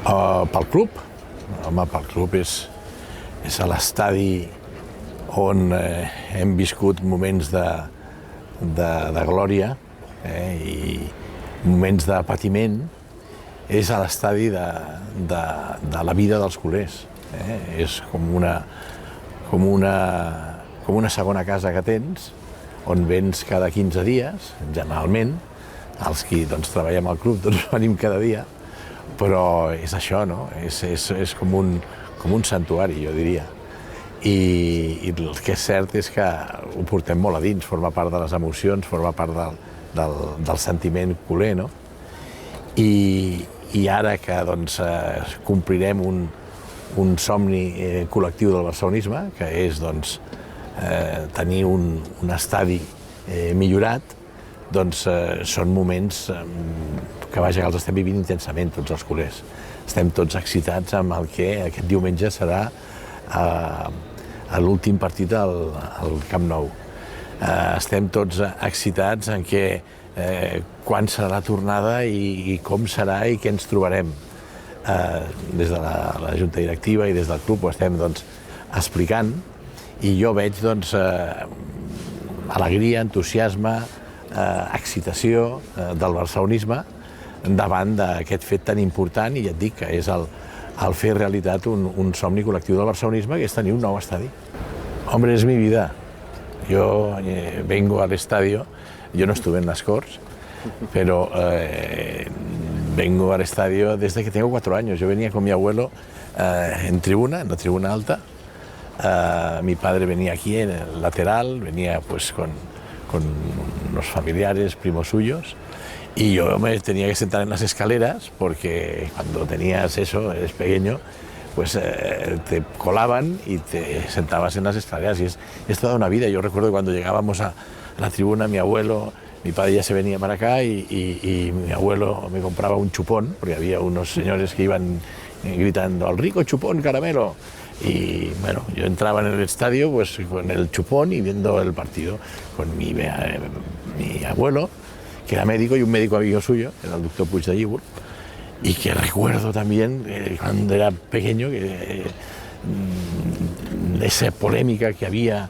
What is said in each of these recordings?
Pel club? Home, pel club és a l'estadi on hem viscut moments de glòria i moments de patiment. És a l'estadi de la vida dels culers. És com una segona casa que tens, on vens cada 15 dies, generalment. Els que treballem al club venim cada dia, però és això, no? És com un santuari, jo diria. I el que és cert és que ho portem molt a dins, forma part de les emocions, forma part del sentiment culer, no? I ara que complirem un somni col·lectiu del barcelonisme, que és tenir un estadi millorat, són moments que els estem vivint intensament, tots els culers. Estem tots excitats amb el que aquest diumenge serà l'últim partit al Camp Nou. Estem tots excitats en quan serà la tornada i com serà i què ens trobarem. Des de la Junta Directiva i des del club ho estem explicant i jo veig alegria, entusiasme, excitació del barcelonisme davant d'aquest fet tan important, i ja et dic que és el fer realitat un somni col·lectiu del barcelonisme, que és tenir un nou estadi. Hombre, es mi vida. Yo vengo al estadio, yo no estuve en las Corts, pero vengo al estadio desde que tengo 4 años. Yo venía con mi abuelo en la tribuna alta. Mi padre venía aquí en el lateral, venía pues con unos familiares, primos suyos, y yo me tenía que sentar en las escaleras porque cuando tenías eso, eres pequeño, pues te colaban y te sentabas en las escaleras, y es toda una vida. Yo recuerdo cuando llegábamos a la tribuna, mi abuelo, mi padre ya se venía para acá y mi abuelo me compraba un chupón, porque había unos señores que iban gritando al rico chupón caramelo. Y bueno, yo entraba en el estadio pues con el chupón y viendo el partido con mi abuelo, que era médico, y un médico amigo suyo, era el doctor Puig de Llígur, y que recuerdo también cuando era pequeño esa polémica que había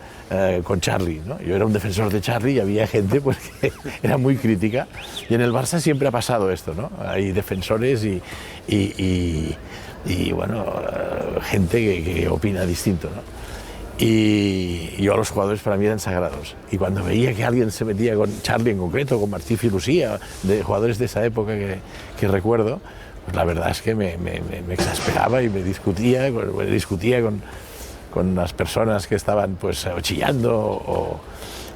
con Charlie, ¿no? Yo era un defensor de Charlie y había gente pues que era muy crítica, y en el Barça siempre ha pasado esto, ¿no? Hay defensores y bueno, gente que opina distinto, ¿no? Y yo a los jugadores para mí eran sagrados. Y cuando veía que alguien se metía con Charlie en concreto, con Martí y Lucía, de jugadores de esa época que recuerdo, pues la verdad es que me exasperaba y me discutía con las personas que estaban pues chillando.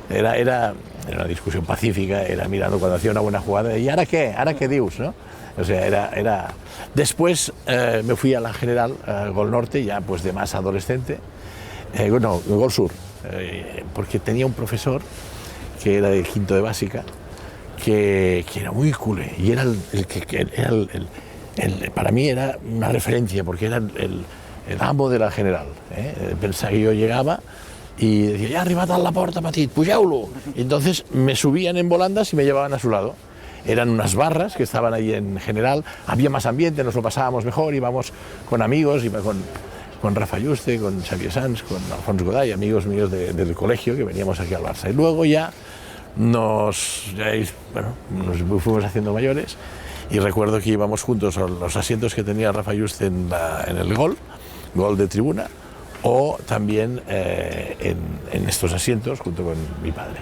Era una discusión pacífica, era mirando cuando hacía una buena jugada, ¿y ahora qué? ¿Ahora qué dius, no? O sea, era... Después me fui a la General, Gol Norte, ya pues de más adolescente, Gol Sur, porque tenía un profesor que era de quinto de básica, que era muy culé, y era para mí era una referencia, porque era el amo de la General. Pensaba que yo llegaba y decía, ya ha arribat a la porta, petit, pugeu-lo. Y entonces me subían en volandas y me llevaban a su lado. Eran unas barras que estaban ahí en General, había más ambiente, nos lo pasábamos mejor, íbamos con amigos, iba con Rafa Yuste, con Xavier Sanz, con Alfonso Goday, amigos míos del colegio que veníamos aquí al Barça. Y luego ya nos fuimos haciendo mayores, y recuerdo que íbamos juntos a los asientos que tenía Rafa Yuste en el gol de tribuna, o también en estos asientos junto con mi padre.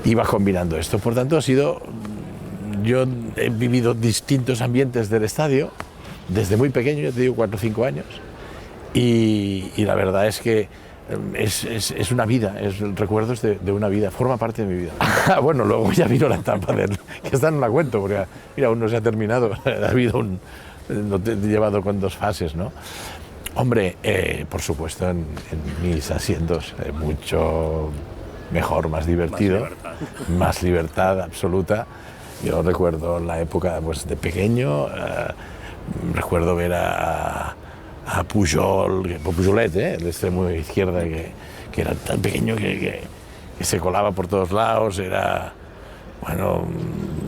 Iba combinando esto, por tanto yo he vivido distintos ambientes del estadio desde muy pequeño, ya te digo 4 o 5 años, y la verdad es que es una vida, recuerdos de una vida, forma parte de mi vida. Bueno, luego ya vino la etapa que esta no la cuento, porque mira, aún no se ha terminado, ha habido lo he llevado con 2 fases, ¿no? Hombre, por supuesto en mis asientos, mucho mejor, más divertido, más libertad absoluta. Yo recuerdo la época pues, de pequeño, recuerdo ver a Pujolet, el extremo izquierda, que era tan pequeño que se colaba por todos lados, era, bueno,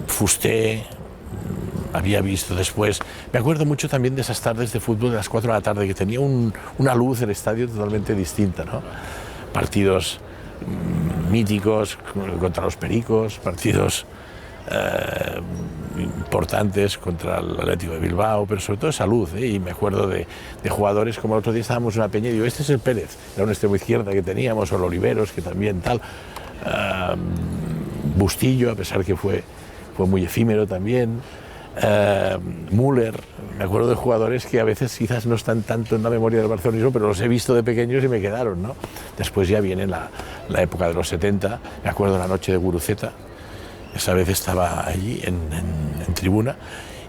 Fuster, había visto después. Me acuerdo mucho también de esas tardes de fútbol de las 4 de la tarde, que tenía una luz el estadio totalmente distinta, ¿no? Partidos míticos contra los Pericos, partidos importantes contra el Atlético de Bilbao, pero sobre todo esa luz, y me acuerdo de jugadores como el otro día estábamos en una peña y digo, este es el Pérez, era un extremo izquierda que teníamos, o el Oliveros, que también tal, Bustillo, a pesar que fue muy efímero también, Müller. Me acuerdo de jugadores que a veces quizás no están tanto en la memoria del barcelonismo, pero los he visto de pequeños y me quedaron, ¿no? Después ya viene la época de los 70, me acuerdo de la noche de Guruceta, esa vez estaba allí en tribuna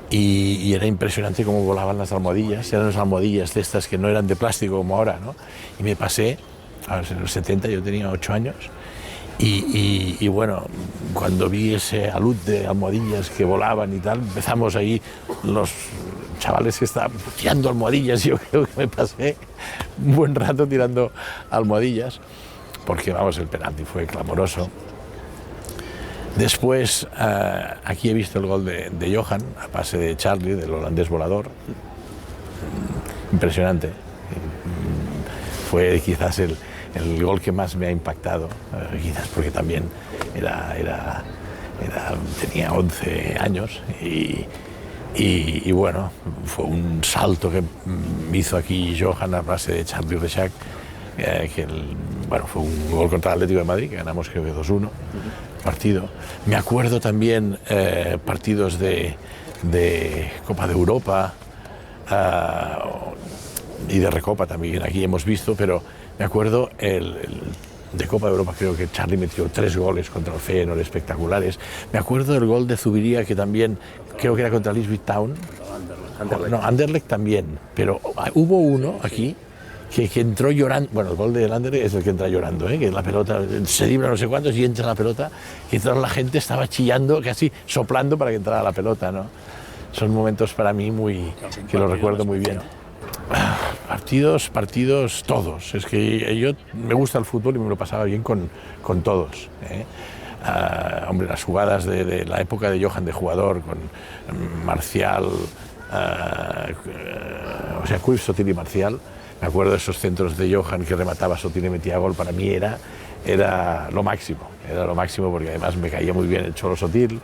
y era impresionante cómo volaban las almohadillas, eran las almohadillas de estas que no eran de plástico como ahora, ¿no? Y me pasé, en los 70 yo tenía 8 años, y bueno, cuando vi ese alud de almohadillas que volaban y tal, empezamos ahí los chavales que estaban tirando almohadillas, yo creo que me pasé un buen rato tirando almohadillas, porque vamos, el penalti fue clamoroso. Después, aquí he visto el gol de Johan, a pase de Charlie, del holandés volador, impresionante, fue quizás el gol que más me ha impactado, quizás porque también tenía 11 años y bueno, fue un salto que me hizo aquí Johan a base de Charlie Reixac, bueno, fue un gol contra el Atlético de Madrid, que ganamos creo que 2-1 partido. Me acuerdo también partidos de Copa de Europa y de Recopa también, aquí hemos visto, pero me acuerdo de Copa de Europa, creo que Charlie metió 3 goles contra el Feyenoord espectaculares. Me acuerdo del gol de Zubiría, que también creo que era contra el Ipswich Town. No, Anderlecht también, pero hubo uno aquí que entró llorando. Bueno, el gol de Anderlecht es el que entra llorando, que la pelota se libra no sé cuántos y entra la pelota, y toda la gente estaba chillando, casi soplando para que entrara la pelota, ¿no? Son momentos para mí que lo recuerdo muy bien. Partidos todos. Es que yo me gusta el fútbol y me lo pasaba bien con todos. Hombre, las jugadas de la época de Johan de jugador, con Marcial, o sea, Cruyff, Sotil y Marcial. Me acuerdo de esos centros de Johan que remataba Sotil y metía gol. Para mí era lo máximo. Era lo máximo porque además me caía muy bien el Cholo Sotil.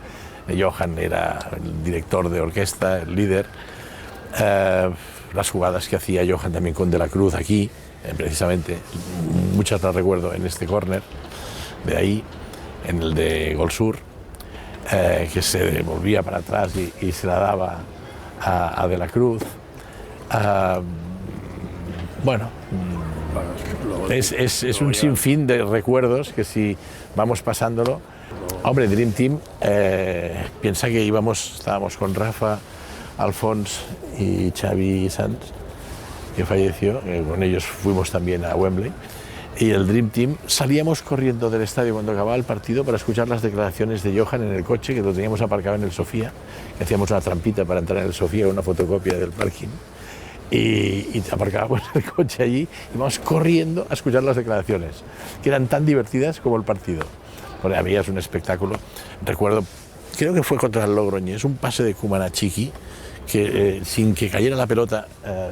Johan era el director de orquesta, el líder. Las jugadas que hacía Johan también con De la Cruz aquí, precisamente, muchas las recuerdo en este córner, de ahí, en el de Gol Sur, que se volvía para atrás y se la daba a De la Cruz. Bueno, es un sinfín de recuerdos que si vamos pasándolo. Hombre, Dream Team, piensa que estábamos con Rafa, Alfons y Xavi Sanz, que falleció, con ellos fuimos también a Wembley, y el Dream Team salíamos corriendo del estadio cuando acababa el partido para escuchar las declaraciones de Johan en el coche, que lo teníamos aparcado en el Sofía, que hacíamos una trampita para entrar en el Sofía, una fotocopia del parking, y aparcábamos el coche allí y íbamos corriendo a escuchar las declaraciones, que eran tan divertidas como el partido. Porque a mí es un espectáculo. Recuerdo, creo que fue contra el Logroñés, un pase de Koeman a Chiqui, que sin que cayera la pelota,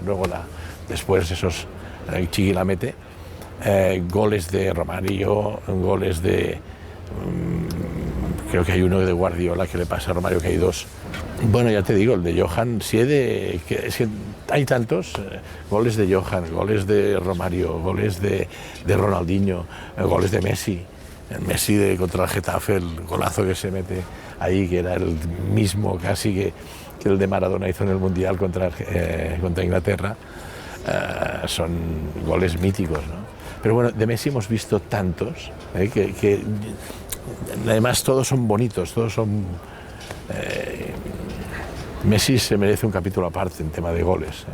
luego después Chiqui la mete, goles de Romario, goles de, creo que hay uno de Guardiola que le pasa a Romario, que hay 2. Bueno, ya te digo, el de Johan, es que hay tantos, goles de Johan, goles de Romario, goles de Ronaldinho, goles de Messi. El Messi contra el Getafe, el golazo que se mete ahí, que era el mismo casi que el de Maradona hizo en el Mundial contra Inglaterra, son goles míticos, ¿no? Pero bueno, de Messi hemos visto tantos, que además todos son bonitos, todos son... Messi se merece un capítulo aparte en tema de goles,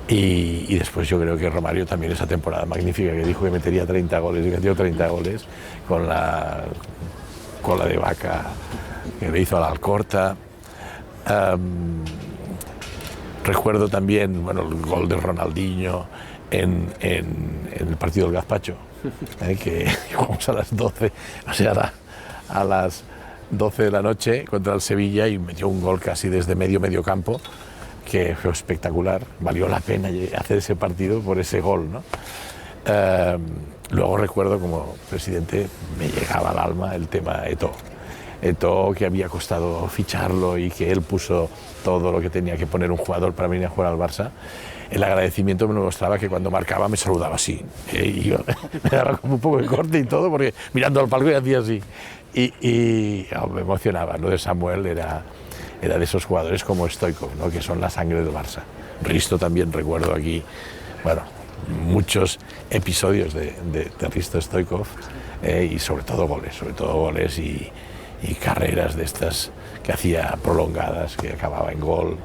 Y después yo creo que Romario también, esa temporada magnífica que dijo que metería 30 goles y metió 30 goles con la cola de vaca que le hizo a la Alcorta. Recuerdo también, bueno, el gol de Ronaldinho en el partido del Gazpacho, que jugamos a las 12, o sea, a las 12 de la noche contra el Sevilla y metió un gol casi desde medio campo, que fue espectacular. Valió la pena hacer ese partido por ese gol, ¿no? Luego recuerdo como presidente me llegaba al alma el tema Eto'o. Eto'o, que había costado ficharlo y que él puso todo lo que tenía que poner un jugador para venir a jugar al Barça. El agradecimiento me lo mostraba que cuando marcaba me saludaba así. Y yo me daba como un poco de corte y todo, porque mirando al palco y hacía así. Me emocionaba. Lo de Samuel era de esos jugadores como Stoichkov, ¿no? Que son la sangre del Barça. Risto también recuerdo aquí, bueno, muchos episodios de Risto Stoichkov y sobre todo goles y carreras de estas que hacía prolongadas, que acababa en gol.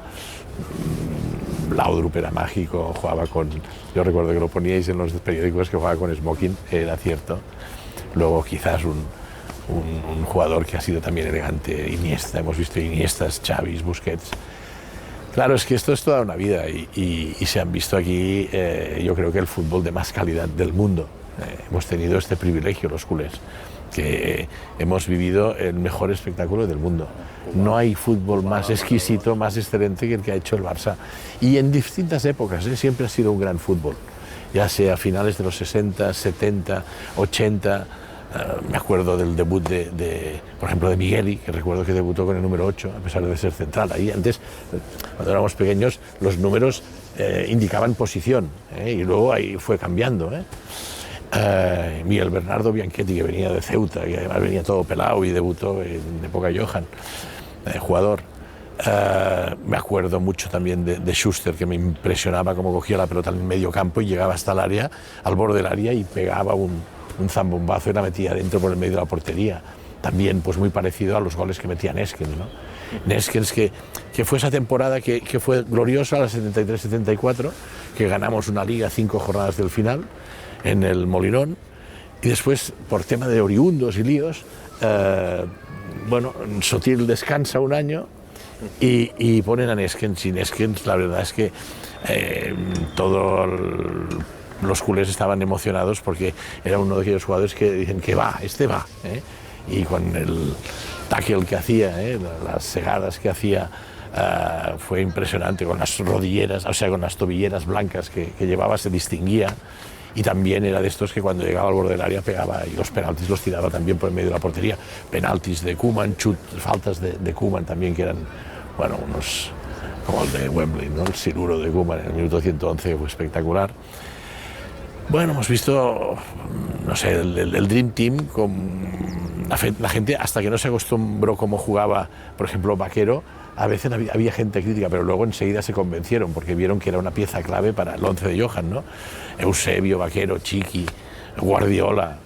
Laudrup era mágico, jugaba con... Yo recuerdo que lo poníais en los periódicos que jugaba con smoking, era cierto. Luego quizás un jugador que ha sido también elegante, Iniesta, hemos visto Iniestas, Xavis, Busquets. Claro, es que esto es toda una vida y se han visto aquí, yo creo que el fútbol de más calidad del mundo. Hemos tenido este privilegio los culés, que hemos vivido el mejor espectáculo del mundo. No hay fútbol más exquisito, más excelente que el que ha hecho el Barça. Y en distintas épocas, siempre ha sido un gran fútbol. Ya sea a finales de los 60, 70, 80... me acuerdo del debut por ejemplo, de Migueli, que recuerdo que debutó con el número 8, a pesar de ser central. Ahí antes, cuando éramos pequeños, los números indicaban posición, y luego ahí fue cambiando. Miguel Bernardo Bianchetti, que venía de Ceuta, y además venía todo pelado y debutó en época Johan, jugador. Me acuerdo mucho también de Schuster, que me impresionaba cómo cogía la pelota en medio campo y llegaba hasta el área, al borde del área, y pegaba un zambombazo y la metía dentro por el medio de la portería. También pues muy parecido a los goles que metía Neskens, ¿no? Neskens, que fue esa temporada que fue gloriosa, la 73-74, que ganamos una liga 5 jornadas del final en el Molinón, y después por tema de oriundos y líos, Sotil descansa un año y ponen a Neskens, y Neskens, la verdad es que los culés estaban emocionados porque era uno de aquellos jugadores que dicen que va, y con el tackle que hacía, las segadas que hacía, fue impresionante, con las rodilleras, o sea, con las tobilleras blancas que llevaba, se distinguía. Y también era de estos que cuando llegaba al borde del área pegaba, y los penaltis los tiraba también por el medio de la portería. Penaltis de Koeman, faltas de Koeman también, que eran, bueno, unos como el de Wembley, ¿no? El siluro de Koeman en el minuto 111 fue espectacular. Bueno, hemos visto, no sé, el Dream Team, con la gente, hasta que no se acostumbró cómo jugaba, por ejemplo, Vaquero. A veces había gente crítica, pero luego enseguida se convencieron porque vieron que era una pieza clave para el 11 de Johan, ¿no? Eusebio, Vaquero, Chiqui, Guardiola.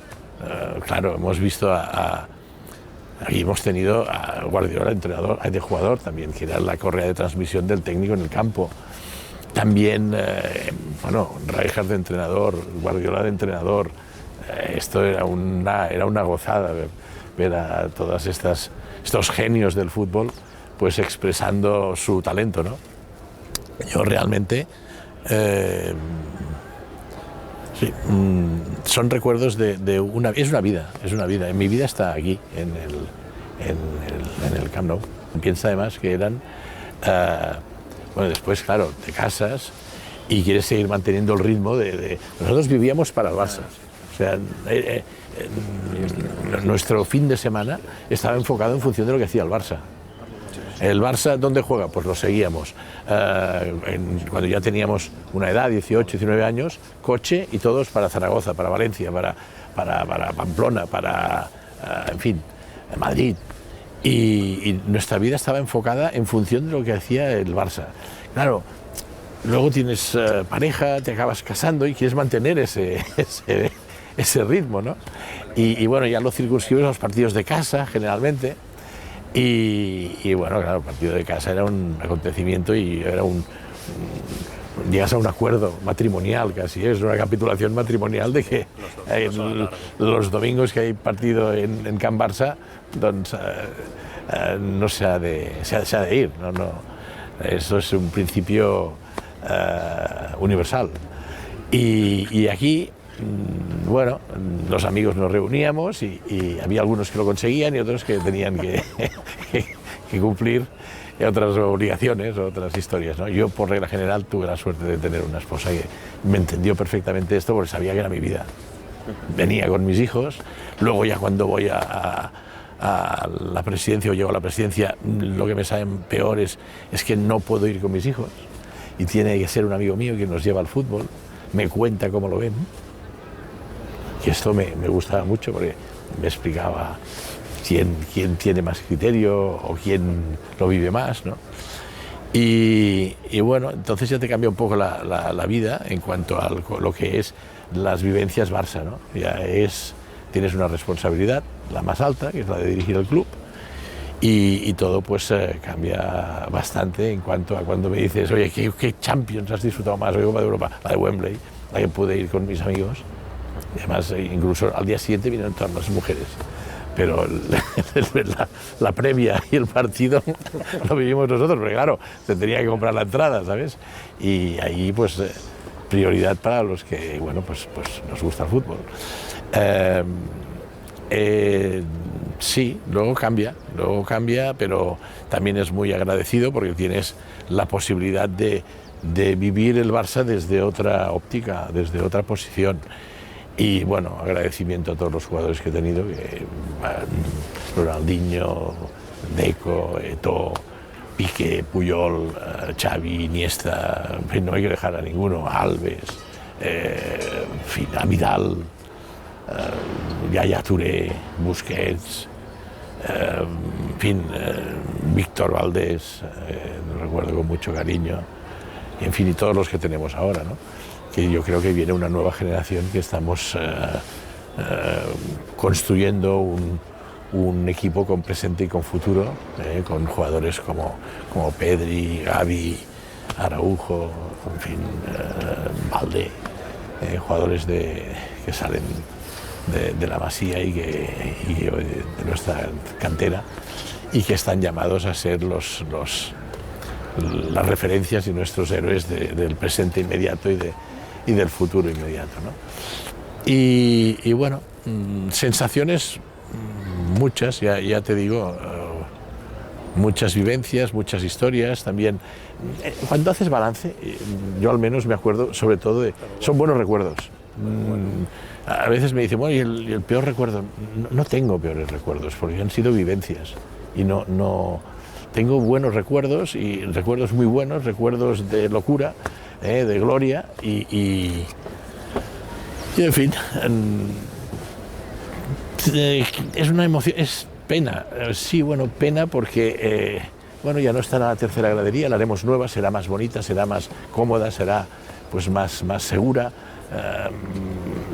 Claro, hemos visto aquí hemos tenido a Guardiola, entrenador, de jugador también, que era la correa de transmisión del técnico en el campo. También, Rijkaard de entrenador, Guardiola de entrenador. Esto era una gozada ver a todas estos genios del fútbol pues expresando su talento, ¿no? Yo realmente, son recuerdos de una... Es una vida. En mi vida está aquí, en el Camp Nou. Piensa además que eran... después, claro, te casas y quieres seguir manteniendo el ritmo Nosotros vivíamos para el Barça. O sea, nuestro fin de semana estaba enfocado en función de lo que hacía el Barça. ¿El Barça dónde juega? Pues lo seguíamos. Cuando ya teníamos una edad, 18, 19 años, coche y todos para Zaragoza, para Valencia, para Pamplona, en fin, Madrid. Y nuestra vida estaba enfocada en función de lo que hacía el Barça. Claro, luego tienes pareja, te acabas casando y quieres mantener ese ritmo, ¿no? Y bueno, ya lo circunscribes a los partidos de casa, generalmente. Y bueno, claro, el partido de casa era un acontecimiento y era llegas a un acuerdo matrimonial, casi es una capitulación matrimonial de que los domingos que hay partido en Can Barça, doncs, no se ha de ir, no. Eso es un principio universal. Y aquí bueno, los amigos nos reuníamos y había algunos que lo conseguían y otros que tenían que cumplir otras obligaciones, otras historias, ¿no? Yo, por regla general, tuve la suerte de tener una esposa que me entendió perfectamente esto porque sabía que era mi vida. Venía con mis hijos, luego ya cuando voy a la presidencia o llego a la presidencia, lo que me sabe peor es que no puedo ir con mis hijos y tiene que ser un amigo mío que nos lleva al fútbol, me cuenta cómo lo ven, y esto me gustaba mucho porque me explicaba quién tiene más criterio o quién lo vive más, ¿no? Y bueno, entonces ya te cambia un poco la vida en cuanto a lo que es las vivencias Barça, ¿no? Ya tienes una responsabilidad, la más alta, que es la de dirigir el club, y todo pues cambia bastante en cuanto a cuando me dices, oye, ¿qué Champions has disfrutado más? Oye, Copa de Europa, la de Wembley, la que pude ir con mis amigos, y además incluso al día siguiente vinieron todas las mujeres. Pero la previa y el partido lo vivimos nosotros, porque claro, se tenía que comprar la entrada, ¿sabes? Y ahí pues prioridad para los que, bueno, pues nos gusta el fútbol. Sí, luego cambia, pero también es muy agradecido porque tienes la posibilidad de vivir el Barça desde otra óptica, desde otra posición. Y bueno, agradecimiento a todos los jugadores que he tenido, Ronaldinho, Deco, Eto'o, Piqué, Puyol, Xavi, Iniesta, en fin, no hay que dejar a ninguno, Alves, en fin, Vidal, Yaya Touré, Busquets, en fin, Víctor Valdés, lo recuerdo con mucho cariño, y en fin, y todos los que tenemos ahora, ¿no? Que yo creo que viene una nueva generación que estamos construyendo un equipo con presente y con futuro, con jugadores como Pedri, Gavi, Araujo, en fin, Valde, jugadores que salen de la Masía y de nuestra cantera y que están llamados a ser las referencias y nuestros héroes del presente inmediato y del futuro inmediato, ¿no? Y bueno, sensaciones muchas, ya te digo, muchas vivencias, muchas historias también. Cuando haces balance, yo al menos me acuerdo sobre todo son buenos recuerdos. A veces me dicen, bueno, ¿y el peor recuerdo? No tengo peores recuerdos, porque han sido vivencias y no tengo buenos recuerdos y recuerdos muy buenos, recuerdos de locura, de gloria y en fin, es una emoción, es pena, sí, bueno, pena porque bueno, ya no estará la tercera gradería, la haremos nueva, será más bonita, será más cómoda, será pues más segura.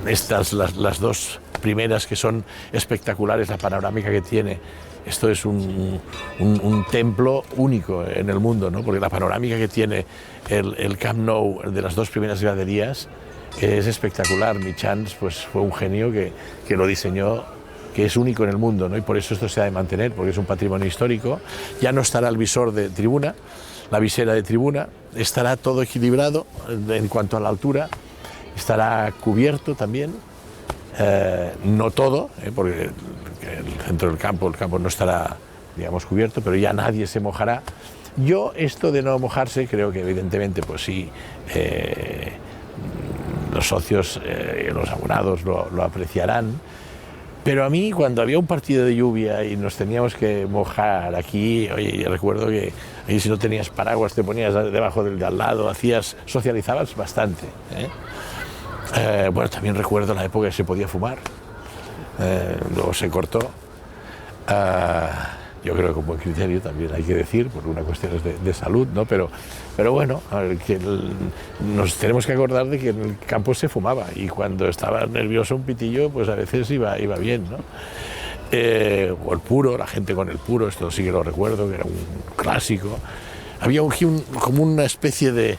Estas, las dos primeras que son espectaculares, la panorámica que tiene, esto es un templo único en el mundo, ¿no? Porque la panorámica que tiene el Camp Nou de las dos primeras graderías es espectacular. Michans pues, fue un genio que lo diseñó, que es único en el mundo, ¿no? Y por eso esto se ha de mantener, porque es un patrimonio histórico. Ya no estará el visor de tribuna, la visera de tribuna, estará todo equilibrado en cuanto a la altura, estará cubierto también, no todo, porque el centro del campo, el campo no estará, digamos, cubierto, pero ya nadie se mojará. Yo esto de no mojarse creo que evidentemente pues sí, los socios, los abonados lo apreciarán, pero a mí cuando había un partido de lluvia y nos teníamos que mojar aquí, oye, recuerdo que ahí si no tenías paraguas te ponías debajo del de al lado, socializabas bastante, bueno, también recuerdo la época que se podía fumar, luego se cortó, yo creo que con buen criterio también hay que decir, por una cuestión de salud, ¿no? Pero bueno, nos tenemos que acordar de que en el campo se fumaba y cuando estaba nervioso un pitillo, pues a veces iba bien, ¿no? O el puro, la gente con el puro, esto sí que lo recuerdo, que era un clásico. Había como una especie de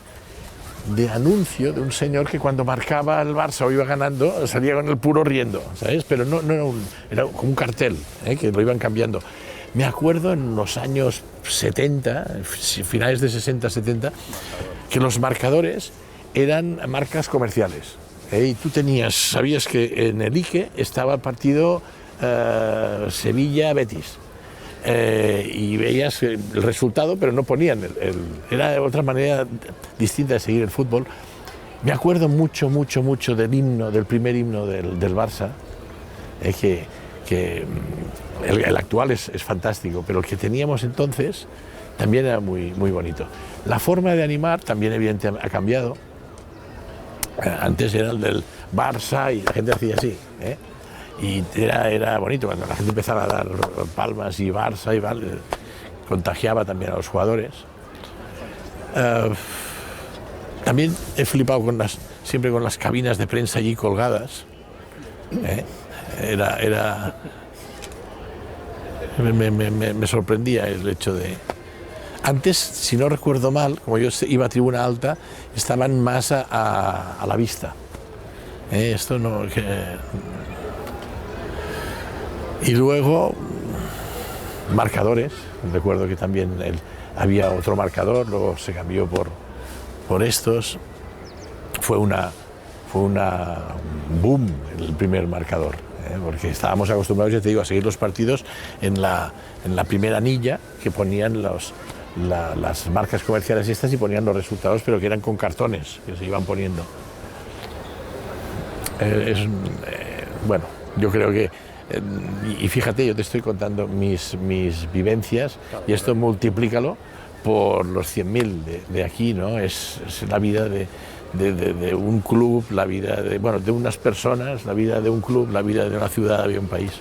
anuncio de un señor que cuando marcaba el Barça o iba ganando salía con el puro riendo, ¿sabes? Pero no era como un cartel, que lo iban cambiando. Me acuerdo en los años 70, finales de 60, 70, que los marcadores eran marcas comerciales. Y tú sabías que en el Ike estaba el partido Sevilla-Betis. Y veías el resultado, pero no ponían era otra manera distinta de seguir el fútbol. Me acuerdo mucho del primer himno del Barça, que el actual es fantástico, pero el que teníamos entonces también era muy bonito. La forma de animar también evidentemente ha cambiado. Antes era el del Barça y la gente hacía así, y era bonito cuando la gente empezaba a dar palmas y Barça contagiaba también a los jugadores. También he flipado siempre con las cabinas de prensa allí colgadas. Me sorprendía el hecho de... Antes, si no recuerdo mal, como yo iba a tribuna alta, estaban más a la vista. Esto no... Y luego, marcadores. Recuerdo que también había otro marcador, luego se cambió por estos. Fue una boom el primer marcador, porque estábamos acostumbrados, ya te digo, a seguir los partidos en la primera anilla que ponían las marcas comerciales estas y ponían los resultados, pero que eran con cartones que se iban poniendo. Bueno, yo creo que, y fíjate, yo te estoy contando mis vivencias, y esto multiplícalo por los 100.000 de aquí, ¿no? Es la vida de un club, la vida de unas personas, la vida de un club, la vida de una ciudad, de un país.